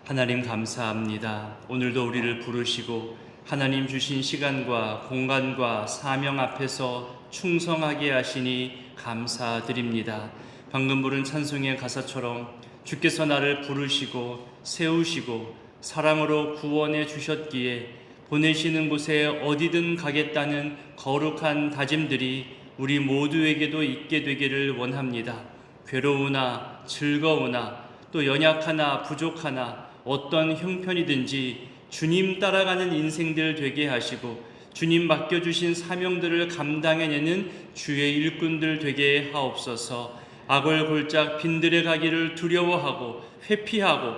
하나님 감사합니다. 오늘도 우리를 부르시고 하나님 주신 시간과 공간과 사명 앞에서 충성하게 하시니 감사드립니다. 방금 부른 찬송의 가사처럼 주께서 나를 부르시고 세우시고 사랑으로 구원해 주셨기에 보내시는 곳에 어디든 가겠다는 거룩한 다짐들이 우리 모두에게도 있게 되기를 원합니다. 괴로우나 즐거우나 또 연약하나 부족하나 어떤 형편이든지 주님 따라가는 인생들 되게 하시고 주님 맡겨주신 사명들을 감당해내는 주의 일꾼들 되게 하옵소서. 악을 골짝 빈들에 가기를 두려워하고 회피하고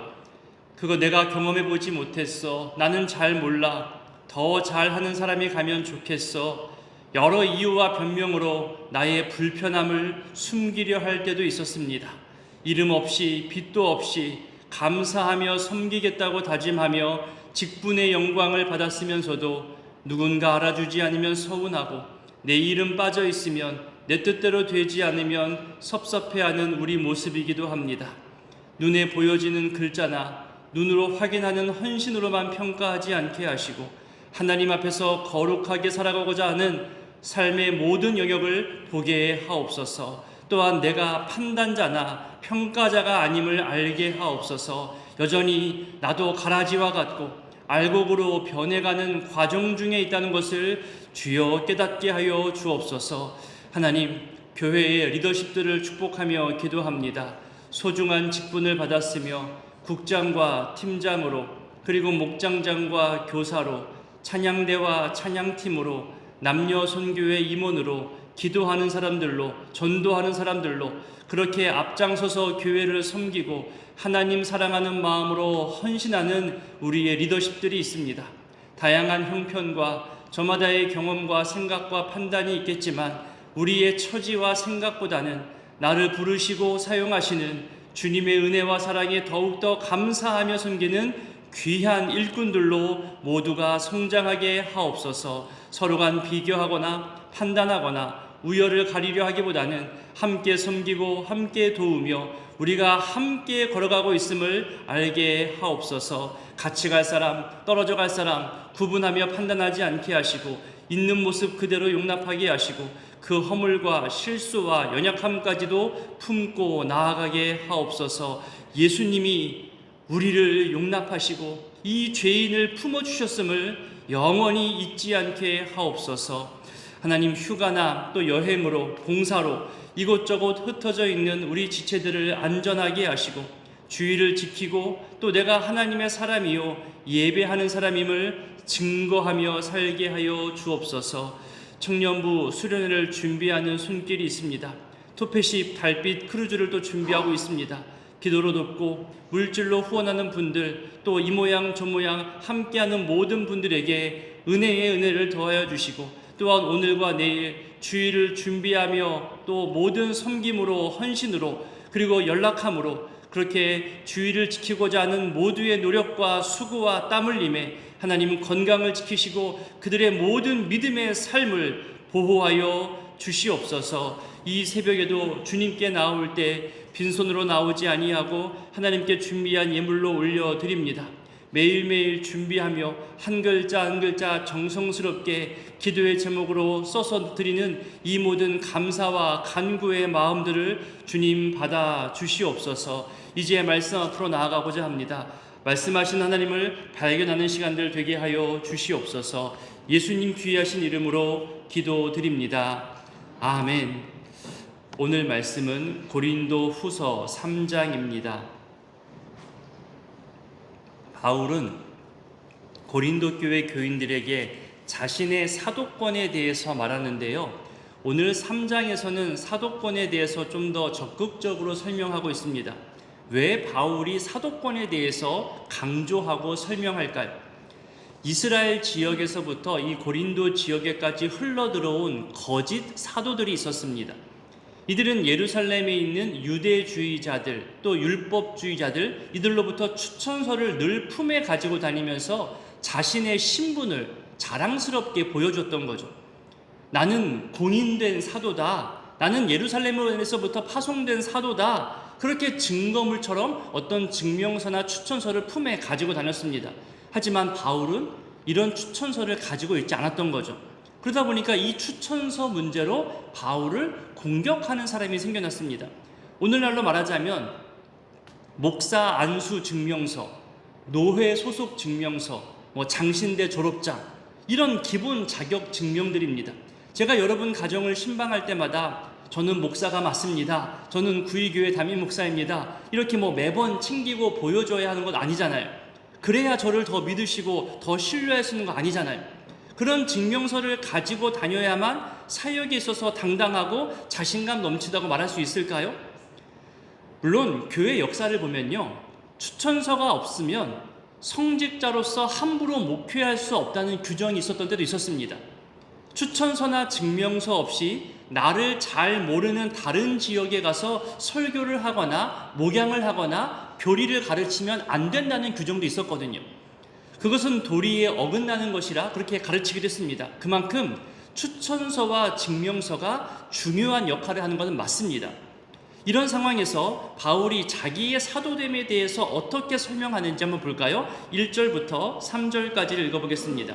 그거 내가 경험해보지 못했어, 나는 잘 몰라, 더 잘하는 사람이 가면 좋겠어, 여러 이유와 변명으로 나의 불편함을 숨기려 할 때도 있었습니다. 이름 없이 빚도 없이 감사하며 섬기겠다고 다짐하며 직분의 영광을 받았으면서도 누군가 알아주지 않으면 서운하고 내 이름 빠져 있으면 내 뜻대로 되지 않으면 섭섭해하는 우리 모습이기도 합니다. 눈에 보여지는 글자나 눈으로 확인하는 헌신으로만 평가하지 않게 하시고 하나님 앞에서 거룩하게 살아가고자 하는 삶의 모든 영역을 보게 하옵소서. 또한 내가 판단자나 평가자가 아님을 알게 하옵소서. 여전히 나도 가라지와 같고 알곡으로 변해가는 과정 중에 있다는 것을 주여 깨닫게 하여 주옵소서. 하나님, 교회의 리더십들을 축복하며 기도합니다. 소중한 직분을 받았으며 국장과 팀장으로 그리고 목장장과 교사로 찬양대와 찬양팀으로 남녀 선교회 임원으로 기도하는 사람들로 전도하는 사람들로 그렇게 앞장서서 교회를 섬기고 하나님 사랑하는 마음으로 헌신하는 우리의 리더십들이 있습니다. 다양한 형편과 저마다의 경험과 생각과 판단이 있겠지만 우리의 처지와 생각보다는 나를 부르시고 사용하시는 주님의 은혜와 사랑에 더욱더 감사하며 섬기는 귀한 일꾼들로 모두가 성장하게 하옵소서. 서로 간 비교하거나 판단하거나 우열을 가리려 하기보다는 함께 섬기고 함께 도우며 우리가 함께 걸어가고 있음을 알게 하옵소서. 같이 갈 사람, 떨어져 갈 사람 구분하며 판단하지 않게 하시고 있는 모습 그대로 용납하게 하시고 그 허물과 실수와 연약함까지도 품고 나아가게 하옵소서. 예수님이 우리를 용납하시고 이 죄인을 품어주셨음을 영원히 잊지 않게 하옵소서. 하나님, 휴가나 또 여행으로 봉사로 이곳저곳 흩어져 있는 우리 지체들을 안전하게 하시고 주의를 지키고 또 내가 하나님의 사람이요 예배하는 사람임을 증거하며 살게 하여 주옵소서. 청년부 수련회를 준비하는 손길이 있습니다. 토페십 달빛 크루즈를 또 준비하고 있습니다. 기도로 돕고 물질로 후원하는 분들 또 이 모양 저 모양 함께하는 모든 분들에게 은혜의 은혜를 더하여 주시고 또한 오늘과 내일 주일을 준비하며 또 모든 섬김으로 헌신으로 그리고 연락함으로 그렇게 주의를 지키고자 하는 모두의 노력과 수고와 땀 흘림에 하나님은 건강을 지키시고 그들의 모든 믿음의 삶을 보호하여 주시옵소서. 이 새벽에도 주님께 나올 때 빈손으로 나오지 아니하고 하나님께 준비한 예물로 올려드립니다. 매일매일 준비하며 한 글자 한 글자 정성스럽게 기도의 제목으로 써서 드리는 이 모든 감사와 간구의 마음들을 주님 받아 주시옵소서. 이제 말씀 앞으로 나아가고자 합니다. 말씀하신 하나님을 발견하는 시간들 되게 하여 주시옵소서. 예수님 귀하신 이름으로 기도드립니다. 아멘. 오늘 말씀은 고린도 후서 3장입니다. 바울은 고린도 교회 교인들에게 자신의 사도권에 대해서 말하는데요. 오늘 3장에서는 사도권에 대해서 좀 더 적극적으로 설명하고 있습니다. 왜 바울이 사도권에 대해서 강조하고 설명할까요? 이스라엘 지역에서부터 이 고린도 지역에까지 흘러들어온 거짓 사도들이 있었습니다. 이들은 예루살렘에 있는 유대주의자들 또 율법주의자들 이들로부터 추천서를 늘 품에 가지고 다니면서 자신의 신분을 자랑스럽게 보여줬던 거죠. 나는 공인된 사도다. 나는 예루살렘에서부터 파송된 사도다. 그렇게 증거물처럼 어떤 증명서나 추천서를 품에 가지고 다녔습니다. 하지만 바울은 이런 추천서를 가지고 있지 않았던 거죠. 그러다 보니까 이 추천서 문제로 바울을 공격하는 사람이 생겨났습니다. 오늘날로 말하자면 목사 안수 증명서, 노회 소속 증명서, 장신대 졸업장, 이런 기본 자격 증명들입니다. 제가 여러분 가정을 신방할 때마다 저는 목사가 맞습니다, 저는 구의교회 담임 목사입니다, 이렇게 매번 챙기고 보여줘야 하는 것 아니잖아요. 그래야 저를 더 믿으시고 더 신뢰할 수 있는 거 아니잖아요. 그런 증명서를 가지고 다녀야만 사역에 있어서 당당하고 자신감 넘치다고 말할 수 있을까요? 물론 교회 역사를 보면요, 추천서가 없으면 성직자로서 함부로 목회할 수 없다는 규정이 있었던 때도 있었습니다. 추천서나 증명서 없이 나를 잘 모르는 다른 지역에 가서 설교를 하거나 목양을 하거나 교리를 가르치면 안 된다는 규정도 있었거든요. 그것은 도리에 어긋나는 것이라 그렇게 가르치기도 했습니다. 그만큼 추천서와 증명서가 중요한 역할을 하는 것은 맞습니다. 이런 상황에서 바울이 자기의 사도됨에 대해서 어떻게 설명하는지 한번 볼까요? 1절부터 3절까지를 읽어보겠습니다.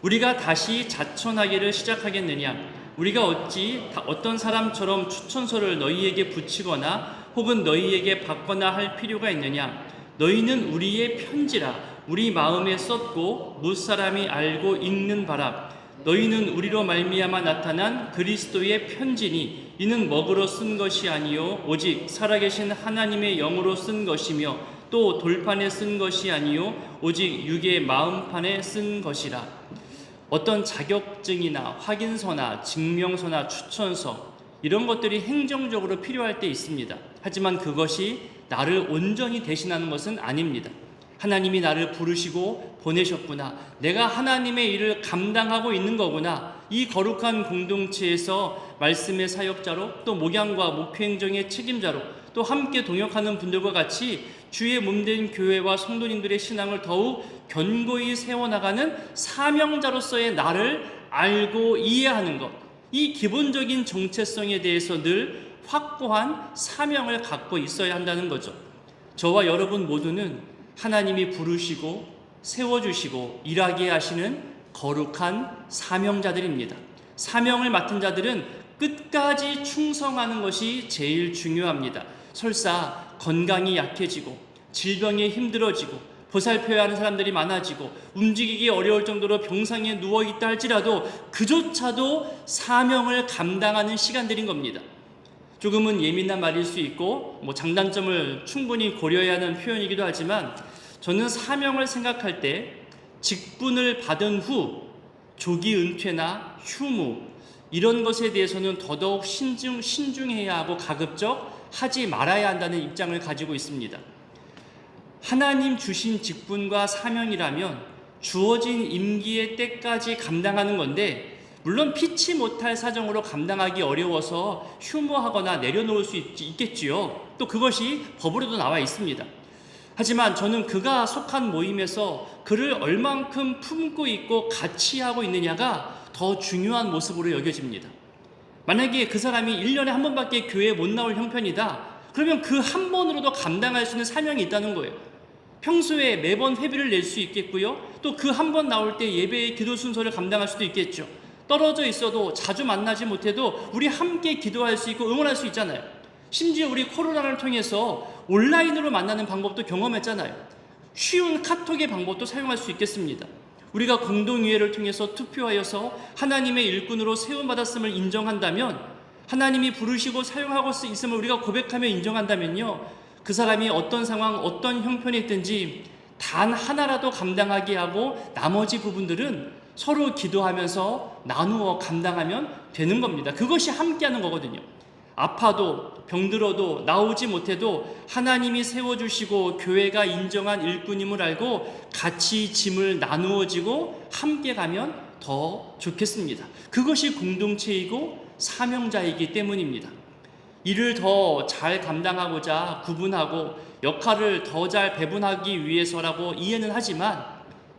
우리가 다시 자천하기를 시작하겠느냐? 우리가 어찌 어떤 사람처럼 추천서를 너희에게 붙이거나 혹은 너희에게 받거나 할 필요가 있느냐? 너희는 우리의 편지라 우리 마음에 썼고 무사람이 알고 읽는 바라. 너희는 우리로 말미암아 나타난 그리스도의 편지니 이는 먹으로 쓴 것이 아니요 오직 살아계신 하나님의 영으로 쓴 것이며 또 돌판에 쓴 것이 아니요 오직 육의 마음판에 쓴 것이라. 어떤 자격증이나 확인서나 증명서나 추천서, 이런 것들이 행정적으로 필요할 때 있습니다. 하지만 그것이 나를 온전히 대신하는 것은 아닙니다. 하나님이 나를 부르시고 보내셨구나, 내가 하나님의 일을 감당하고 있는 거구나, 이 거룩한 공동체에서 말씀의 사역자로, 또 목양과 목회행정의 책임자로, 또 함께 동역하는 분들과 같이 주의 몸된 교회와 성도님들의 신앙을 더욱 견고히 세워나가는 사명자로서의 나를 알고 이해하는 것, 이 기본적인 정체성에 대해서 늘 확고한 사명을 갖고 있어야 한다는 거죠. 저와 여러분 모두는 하나님이 부르시고 세워주시고 일하게 하시는 거룩한 사명자들입니다. 사명을 맡은 자들은 끝까지 충성하는 것이 제일 중요합니다. 설사 건강이 약해지고 질병에 힘들어지고 보살펴야 하는 사람들이 많아지고 움직이기 어려울 정도로 병상에 누워있다 할지라도 그조차도 사명을 감당하는 시간들인 겁니다. 조금은 예민한 말일 수 있고 장단점을 충분히 고려해야 하는 표현이기도 하지만, 저는 사명을 생각할 때 직분을 받은 후 조기 은퇴나 휴무, 이런 것에 대해서는 더더욱 신중해야 하고 가급적 하지 말아야 한다는 입장을 가지고 있습니다. 하나님 주신 직분과 사명이라면 주어진 임기의 때까지 감당하는 건데, 물론 피치 못할 사정으로 감당하기 어려워서 휴무하거나 내려놓을 수 있겠지요. 또 그것이 법으로도 나와 있습니다. 하지만 저는 그가 속한 모임에서 그를 얼만큼 품고 있고 같이 하고 있느냐가 더 중요한 모습으로 여겨집니다. 만약에 그 사람이 1년에 한 번밖에 교회에 못 나올 형편이다, 그러면 그 한 번으로도 감당할 수 있는 사명이 있다는 거예요. 평소에 매번 회비를 낼 수 있겠고요, 또 그 한 번 나올 때 예배의 기도 순서를 감당할 수도 있겠죠. 떨어져 있어도 자주 만나지 못해도 우리 함께 기도할 수 있고 응원할 수 있잖아요. 심지어 우리 코로나를 통해서 온라인으로 만나는 방법도 경험했잖아요. 쉬운 카톡의 방법도 사용할 수 있겠습니다. 우리가 공동의회를 통해서 투표하여서 하나님의 일꾼으로 세움받았음을 인정한다면, 하나님이 부르시고 사용하고 있음을 우리가 고백하며 인정한다면요, 그 사람이 어떤 상황, 어떤 형편이 있든지 단 하나라도 감당하게 하고 나머지 부분들은 서로 기도하면서 나누어 감당하면 되는 겁니다. 그것이 함께하는 거거든요. 아파도 병들어도 나오지 못해도 하나님이 세워주시고 교회가 인정한 일꾼임을 알고 같이 짐을 나누어지고 함께 가면 더 좋겠습니다. 그것이 공동체이고 사명자이기 때문입니다. 일을 더 잘 감당하고자 구분하고 역할을 더 잘 배분하기 위해서라고 이해는 하지만,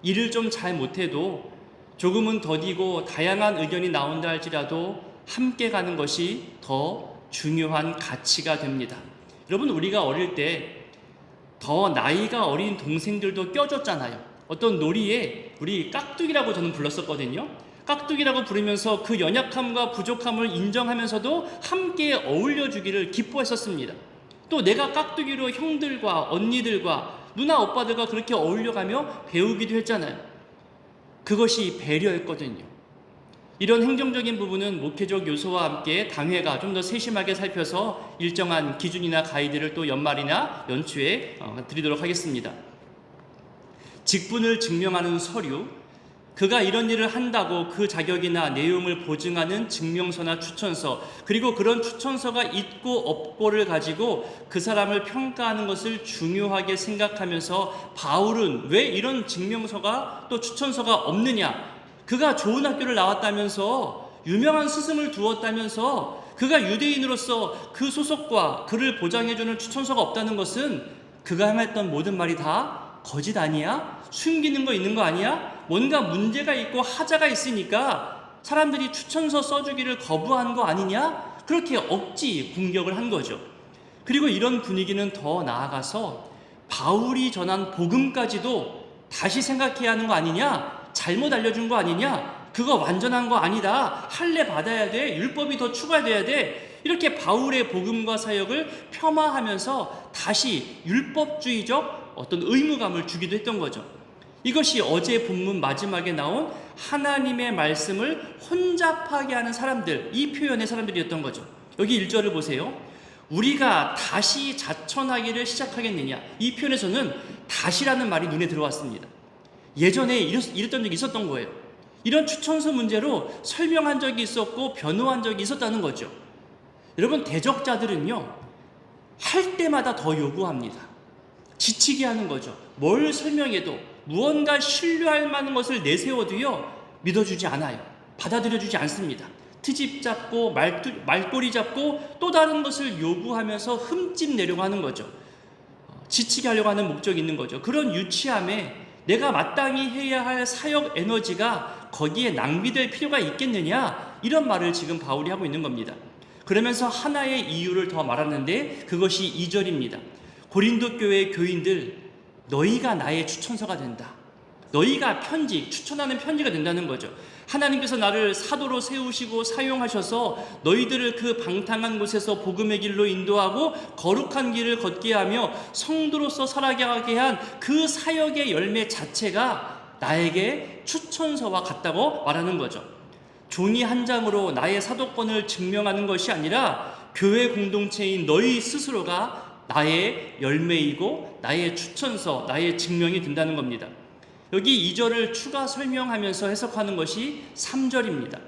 일을 좀 잘 못해도 조금은 더디고 다양한 의견이 나온다 할지라도 함께 가는 것이 더 중요한 가치가 됩니다. 여러분, 우리가 어릴 때 더 나이가 어린 동생들도 껴줬잖아요. 어떤 놀이에 우리 깍두기라고 저는 불렀었거든요. 깍두기라고 부르면서 그 연약함과 부족함을 인정하면서도 함께 어울려주기를 기뻐했었습니다. 또 내가 깍두기로 형들과 언니들과 누나 오빠들과 그렇게 어울려가며 배우기도 했잖아요. 그것이 배려였거든요. 이런 행정적인 부분은 목회적 요소와 함께 당회가 좀 더 세심하게 살펴서 일정한 기준이나 가이드를 또 연말이나 연초에 드리도록 하겠습니다. 직분을 증명하는 서류, 그가 이런 일을 한다고 그 자격이나 내용을 보증하는 증명서나 추천서, 그리고 그런 추천서가 있고 없고를 가지고 그 사람을 평가하는 것을 중요하게 생각하면서 바울은 왜 이런 증명서가 또 추천서가 없느냐? 그가 좋은 학교를 나왔다면서, 유명한 스승을 두었다면서, 그가 유대인으로서 그 소속과 그를 보장해주는 추천서가 없다는 것은 그가 행했던 모든 말이 다 거짓 아니야? 숨기는 거 있는 거 아니야? 뭔가 문제가 있고 하자가 있으니까 사람들이 추천서 써주기를 거부한 거 아니냐? 그렇게 억지 공격을 한 거죠. 그리고 이런 분위기는 더 나아가서 바울이 전한 복음까지도 다시 생각해야 하는 거 아니냐? 잘못 알려준 거 아니냐? 그거 완전한 거 아니다. 할례 받아야 돼. 율법이 더 추가돼야 돼. 이렇게 바울의 복음과 사역을 폄하하면서 다시 율법주의적 어떤 의무감을 주기도 했던 거죠. 이것이 어제 본문 마지막에 나온 하나님의 말씀을 혼잡하게 하는 사람들, 이 표현의 사람들이었던 거죠. 여기 1절을 보세요. 우리가 다시 자천하기를 시작하겠느냐? 이 표현에서는 다시라는 말이 눈에 들어왔습니다. 예전에 이랬던 적이 있었던 거예요. 이런 추천서 문제로 설명한 적이 있었고 변호한 적이 있었다는 거죠. 여러분, 대적자들은요, 할 때마다 더 요구합니다. 지치게 하는 거죠. 뭘 설명해도 무언가 신뢰할 만한 것을 내세워도요, 믿어주지 않아요. 받아들여주지 않습니다. 트집 잡고 말꼬리 잡고 또 다른 것을 요구하면서 흠집 내려고 하는 거죠. 지치게 하려고 하는 목적이 있는 거죠. 그런 유치함에 내가 마땅히 해야 할 사역 에너지가 거기에 낭비될 필요가 있겠느냐? 이런 말을 지금 바울이 하고 있는 겁니다. 그러면서 하나의 이유를 더 말하는데 그것이 2절입니다. 고린도 교회 교인들, 너희가 나의 추천서가 된다. 너희가 추천하는 편지가 된다는 거죠. 하나님께서 나를 사도로 세우시고 사용하셔서 너희들을 그 방탕한 곳에서 복음의 길로 인도하고 거룩한 길을 걷게 하며 성도로서 살아가게 한 그 사역의 열매 자체가 나에게 추천서와 같다고 말하는 거죠. 종이 한 장으로 나의 사도권을 증명하는 것이 아니라 교회 공동체인 너희 스스로가 나의 열매이고 나의 추천서, 나의 증명이 된다는 겁니다. 여기 2절을 추가 설명하면서 해석하는 것이 3절입니다.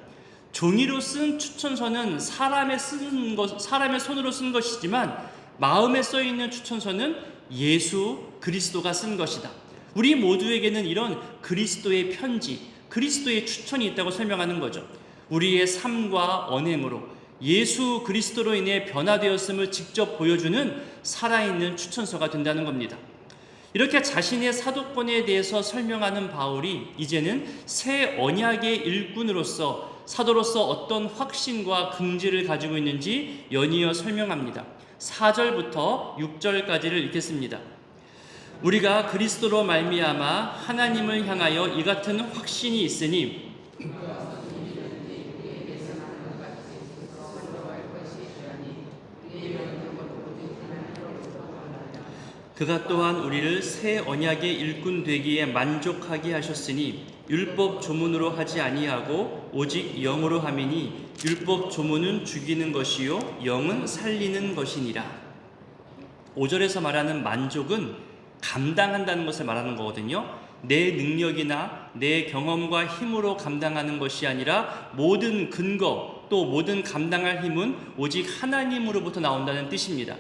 종이로 쓴 추천서는 사람의 손으로 쓴 것이지만 마음에 써있는 추천서는 예수 그리스도가 쓴 것이다. 우리 모두에게는 이런 그리스도의 편지, 그리스도의 추천이 있다고 설명하는 거죠. 우리의 삶과 언행으로 예수 그리스도로 인해 변화되었음을 직접 보여주는 살아있는 추천서가 된다는 겁니다. 이렇게 자신의 사도권에 대해서 설명하는 바울이 이제는 새 언약의 일꾼으로서 사도로서 어떤 확신과 긍지를 가지고 있는지 연이어 설명합니다. 4절부터 6절까지를 읽겠습니다. 우리가 그리스도로 말미암아 하나님을 향하여 이 같은 확신이 있으니 그가 또한 우리를 새 언약의 일꾼 되기에 만족하게 하셨으니 율법 조문으로 하지 아니하고 오직 영으로 함이니 율법 조문은 죽이는 것이요 영은 살리는 것이니라. 5절에서 말하는 만족은 감당한다는 것을 말하는 거거든요. 내 능력이나 내 경험과 힘으로 감당하는 것이 아니라 모든 근거 또 모든 감당할 힘은 오직 하나님으로부터 나온다는 뜻입니다.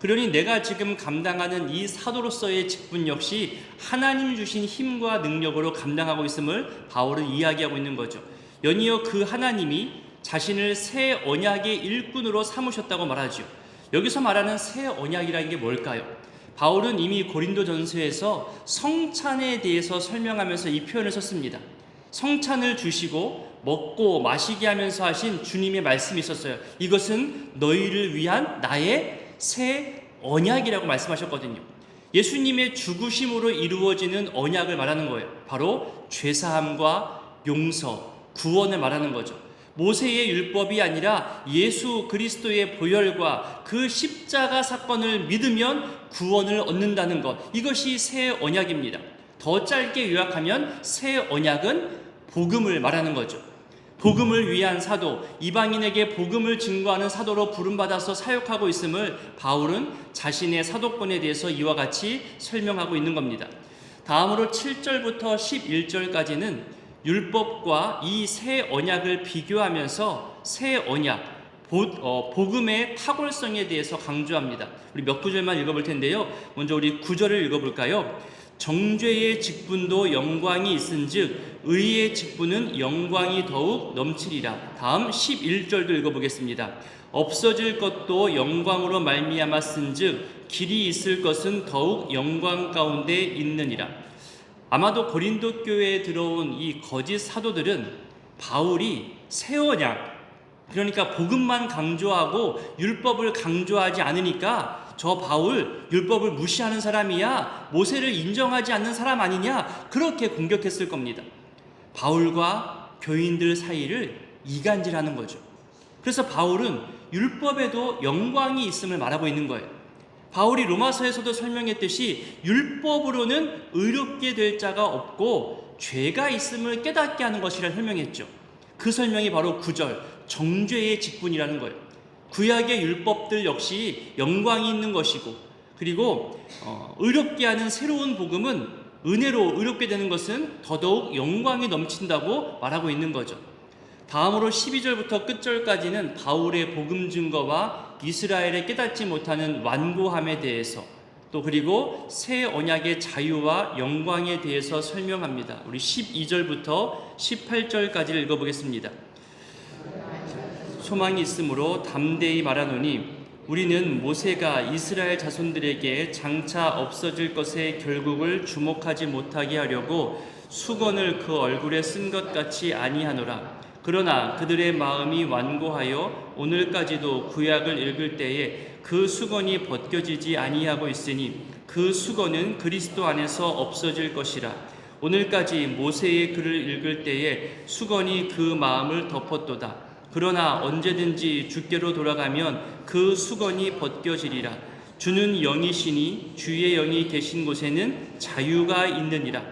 그러니 내가 지금 감당하는 이 사도로서의 직분 역시 하나님 주신 힘과 능력으로 감당하고 있음을 바울은 이야기하고 있는 거죠. 연이어 그 하나님이 자신을 새 언약의 일꾼으로 삼으셨다고 말하죠. 여기서 말하는 새 언약이라는 게 뭘까요? 바울은 이미 고린도전서에서 성찬에 대해서 설명하면서 이 표현을 썼습니다. 성찬을 주시고 먹고 마시게 하면서 하신 주님의 말씀이 있었어요. 이것은 너희를 위한 나의 새 언약이라고 말씀하셨거든요. 예수님의 죽으심으로 이루어지는 언약을 말하는 거예요. 바로 죄사함과 용서, 구원을 말하는 거죠. 모세의 율법이 아니라 예수 그리스도의 보혈과 그 십자가 사건을 믿으면 구원을 얻는다는 것, 이것이 새 언약입니다. 더 짧게 요약하면 새 언약은 복음을 말하는 거죠. 복음을 위한 사도, 이방인에게 복음을 증거하는 사도로 부름받아서 사역하고 있음을 바울은 자신의 사도권에 대해서 이와 같이 설명하고 있는 겁니다. 다음으로 7절부터 11절까지는 율법과 이 새 언약을 비교하면서 새 언약, 복음의 탁월성에 대해서 강조합니다. 우리 몇 구절만 읽어볼 텐데요. 먼저 우리 9절을 읽어볼까요? 정죄의 직분도 영광이 있은즉 의의 직분은 영광이 더욱 넘치리라. 다음 11절도 읽어보겠습니다. 없어질 것도 영광으로 말미암았은즉 길이 있을 것은 더욱 영광 가운데 있느니라. 아마도 고린도 교회에 들어온 이 거짓 사도들은 바울이 새 언약, 그러니까 복음만 강조하고 율법을 강조하지 않으니까 저 바울 율법을 무시하는 사람이야, 모세를 인정하지 않는 사람 아니냐, 그렇게 공격했을 겁니다. 바울과 교인들 사이를 이간질하는 거죠. 그래서 바울은 율법에도 영광이 있음을 말하고 있는 거예요. 바울이 로마서에서도 설명했듯이 율법으로는 의롭게 될 자가 없고 죄가 있음을 깨닫게 하는 것이라 설명했죠. 그 설명이 바로 9절 정죄의 직분이라는 거예요. 구약의 율법들 역시 영광이 있는 것이고, 그리고 의롭게 하는 새로운 복음은 은혜로 의롭게 되는 것은 더더욱 영광이 넘친다고 말하고 있는 거죠. 다음으로 12절부터 끝절까지는 바울의 복음 증거와 이스라엘의 깨닫지 못하는 완고함에 대해서, 또 그리고 새 언약의 자유와 영광에 대해서 설명합니다. 우리 12절부터 18절까지를 읽어보겠습니다. 소망이 있으므로 담대히 말하노니 우리는 모세가 이스라엘 자손들에게 장차 없어질 것의 결국을 주목하지 못하게 하려고 수건을 그 얼굴에 쓴 것 같이 아니하노라. 그러나 그들의 마음이 완고하여 오늘까지도 구약을 읽을 때에 그 수건이 벗겨지지 아니하고 있으니 그 수건은 그리스도 안에서 없어질 것이라. 오늘까지 모세의 글을 읽을 때에 수건이 그 마음을 덮었도다. 그러나 언제든지 주께로 돌아가면 그 수건이 벗겨지리라. 주는 영이시니 주의 영이 계신 곳에는 자유가 있느니라.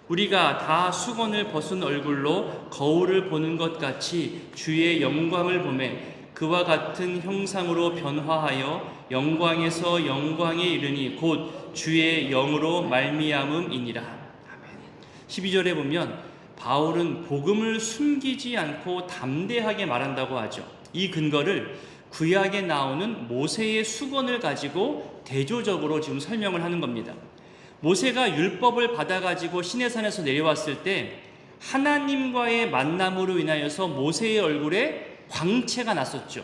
우리가 다 수건을 벗은 얼굴로 거울을 보는 것 같이 주의 영광을 보매 그와 같은 형상으로 변화하여 영광에서 영광에 이르니 곧 주의 영으로 말미암음이니라. 아멘. 12절에 보면 바울은 복음을 숨기지 않고 담대하게 말한다고 하죠. 이 근거를 구약에 나오는 모세의 수건을 가지고 대조적으로 지금 설명을 하는 겁니다. 모세가 율법을 받아가지고 시내산에서 내려왔을 때 하나님과의 만남으로 인하여서 모세의 얼굴에 광채가 났었죠.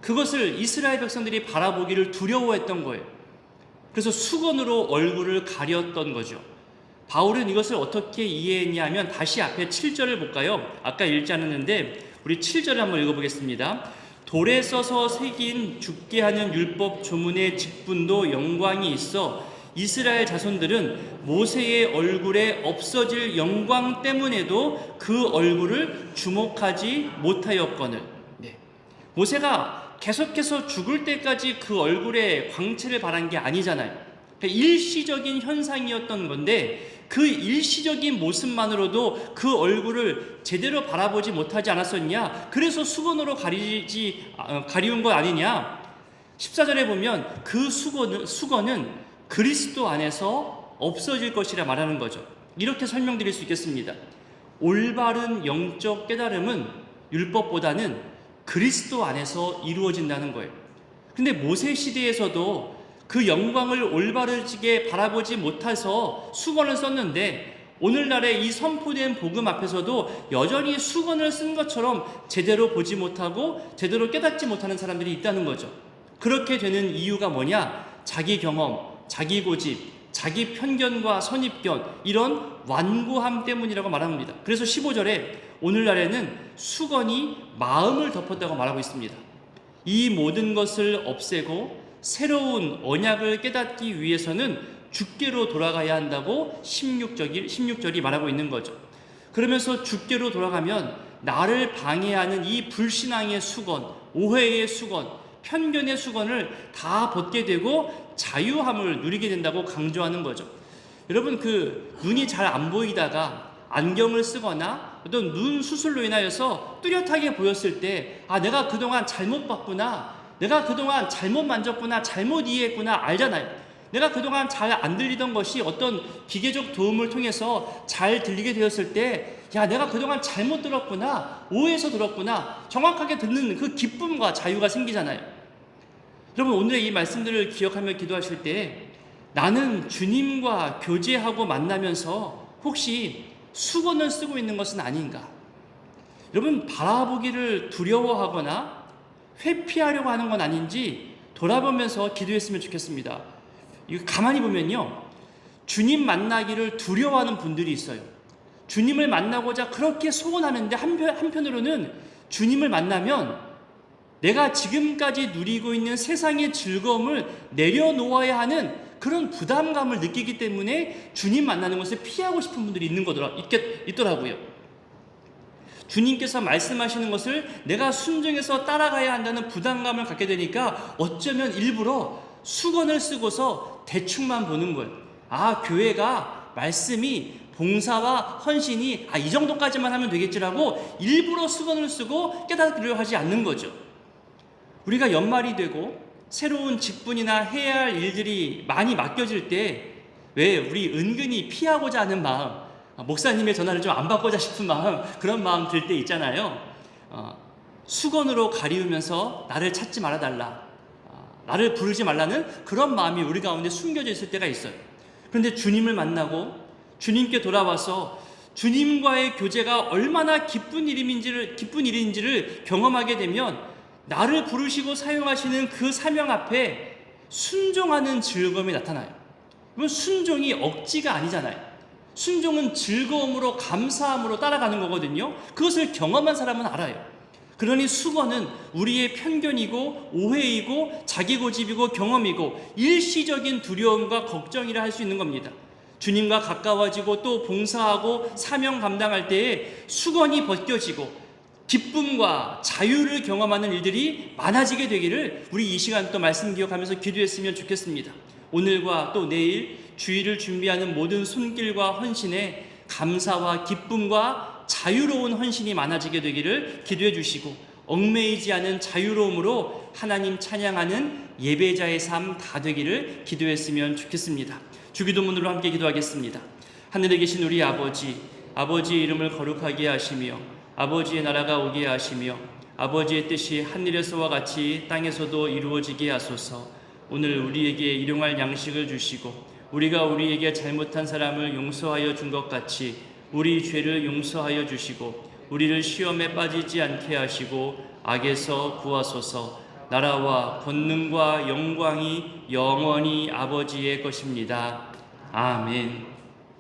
그것을 이스라엘 백성들이 바라보기를 두려워했던 거예요. 그래서 수건으로 얼굴을 가렸던 거죠. 바울은 이것을 어떻게 이해했냐 하면 다시 앞에 7절을 볼까요? 아까 읽지 않았는데 우리 7절을 한번 읽어보겠습니다. 돌에 써서 새긴 죽게 하는 율법 조문의 직분도 영광이 있어 이스라엘 자손들은 모세의 얼굴에 없어질 영광 때문에도 그 얼굴을 주목하지 못하였거늘. 모세가 계속해서 죽을 때까지 그 얼굴에 광채를 바란 게 아니잖아요. 일시적인 현상이었던 건데 그 일시적인 모습만으로도 그 얼굴을 제대로 바라보지 못하지 않았었냐? 그래서 수건으로 가리운 거 아니냐? 14절에 보면 그 수건은 그리스도 안에서 없어질 것이라 말하는 거죠. 이렇게 설명드릴 수 있겠습니다. 올바른 영적 깨달음은 율법보다는 그리스도 안에서 이루어진다는 거예요. 근데 모세 시대에서도 그 영광을 올바르게 바라보지 못해서 수건을 썼는데 오늘날의 이 선포된 복음 앞에서도 여전히 수건을 쓴 것처럼 제대로 보지 못하고 제대로 깨닫지 못하는 사람들이 있다는 거죠. 그렇게 되는 이유가 뭐냐? 자기 경험, 자기 고집, 자기 편견과 선입견, 이런 완고함 때문이라고 말합니다. 그래서 15절에 오늘날에는 수건이 마음을 덮었다고 말하고 있습니다. 이 모든 것을 없애고 새로운 언약을 깨닫기 위해서는 주께로 돌아가야 한다고 16절이 말하고 있는 거죠. 그러면서 주께로 돌아가면 나를 방해하는 이 불신앙의 수건, 오해의 수건, 편견의 수건을 다 벗게 되고 자유함을 누리게 된다고 강조하는 거죠. 여러분, 눈이 잘 안 보이다가 안경을 쓰거나 어떤 눈 수술로 인하여서 뚜렷하게 보였을 때, 내가 그동안 잘못 봤구나, 내가 그동안 잘못 만졌구나, 잘못 이해했구나 알잖아요. 내가 그동안 잘 안 들리던 것이 어떤 기계적 도움을 통해서 잘 들리게 되었을 때, 내가 그동안 잘못 들었구나, 오해해서 들었구나, 정확하게 듣는 그 기쁨과 자유가 생기잖아요. 여러분, 오늘의 이 말씀들을 기억하며 기도하실 때, 나는 주님과 교제하고 만나면서 혹시 수건을 쓰고 있는 것은 아닌가? 여러분, 바라보기를 두려워하거나 회피하려고 하는 건 아닌지 돌아보면서 기도했으면 좋겠습니다. 이거 가만히 보면요, 주님 만나기를 두려워하는 분들이 있어요. 주님을 만나고자 그렇게 소원하는데 한편으로는 주님을 만나면 내가 지금까지 누리고 있는 세상의 즐거움을 내려놓아야 하는 그런 부담감을 느끼기 때문에 주님 만나는 것을 피하고 싶은 분들이 있더라고요. 주님께서 말씀하시는 것을 내가 순종해서 따라가야 한다는 부담감을 갖게 되니까 어쩌면 일부러 수건을 쓰고서 대충만 보는 거예요. 교회가 말씀이 봉사와 헌신이 이 정도까지만 하면 되겠지라고 일부러 수건을 쓰고 깨닫기를 하지 않는 거죠. 우리가 연말이 되고 새로운 직분이나 해야 할 일들이 많이 맡겨질 때 왜 우리 은근히 피하고자 하는 마음, 목사님의 전화를 좀 안 받고자 싶은 마음, 그런 마음 들 때 있잖아요. 수건으로 가리우면서 나를 찾지 말아달라, 나를 부르지 말라는 그런 마음이 우리 가운데 숨겨져 있을 때가 있어요. 그런데 주님을 만나고 주님께 돌아와서 주님과의 교제가 얼마나 기쁜 일인지를 경험하게 되면 나를 부르시고 사용하시는 그 사명 앞에 순종하는 즐거움이 나타나요. 그건 순종이 억지가 아니잖아요. 순종은 즐거움으로, 감사함으로 따라가는 거거든요. 그것을 경험한 사람은 알아요. 그러니 수건은 우리의 편견이고 오해이고 자기 고집이고 경험이고 일시적인 두려움과 걱정이라 할 수 있는 겁니다. 주님과 가까워지고 또 봉사하고 사명 감당할 때에 수건이 벗겨지고 기쁨과 자유를 경험하는 일들이 많아지게 되기를 우리 이 시간 또 말씀 기억하면서 기도했으면 좋겠습니다. 오늘과 또 내일 주일을 준비하는 모든 손길과 헌신에 감사와 기쁨과 자유로운 헌신이 많아지게 되기를 기도해 주시고, 얽매이지 않은 자유로움으로 하나님 찬양하는 예배자의 삶 다 되기를 기도했으면 좋겠습니다. 주기도문으로 함께 기도하겠습니다. 하늘에 계신 우리 아버지, 아버지의 이름을 거룩하게 하시며 아버지의 나라가 오게 하시며 아버지의 뜻이 하늘에서와 같이 땅에서도 이루어지게 하소서. 오늘 우리에게 일용할 양식을 주시고 우리가 우리에게 잘못한 사람을 용서하여 준 것 같이 우리 죄를 용서하여 주시고 우리를 시험에 빠지지 않게 하시고 악에서 구하소서. 나라와 권능과 영광이 영원히 아버지의 것입니다. 아멘.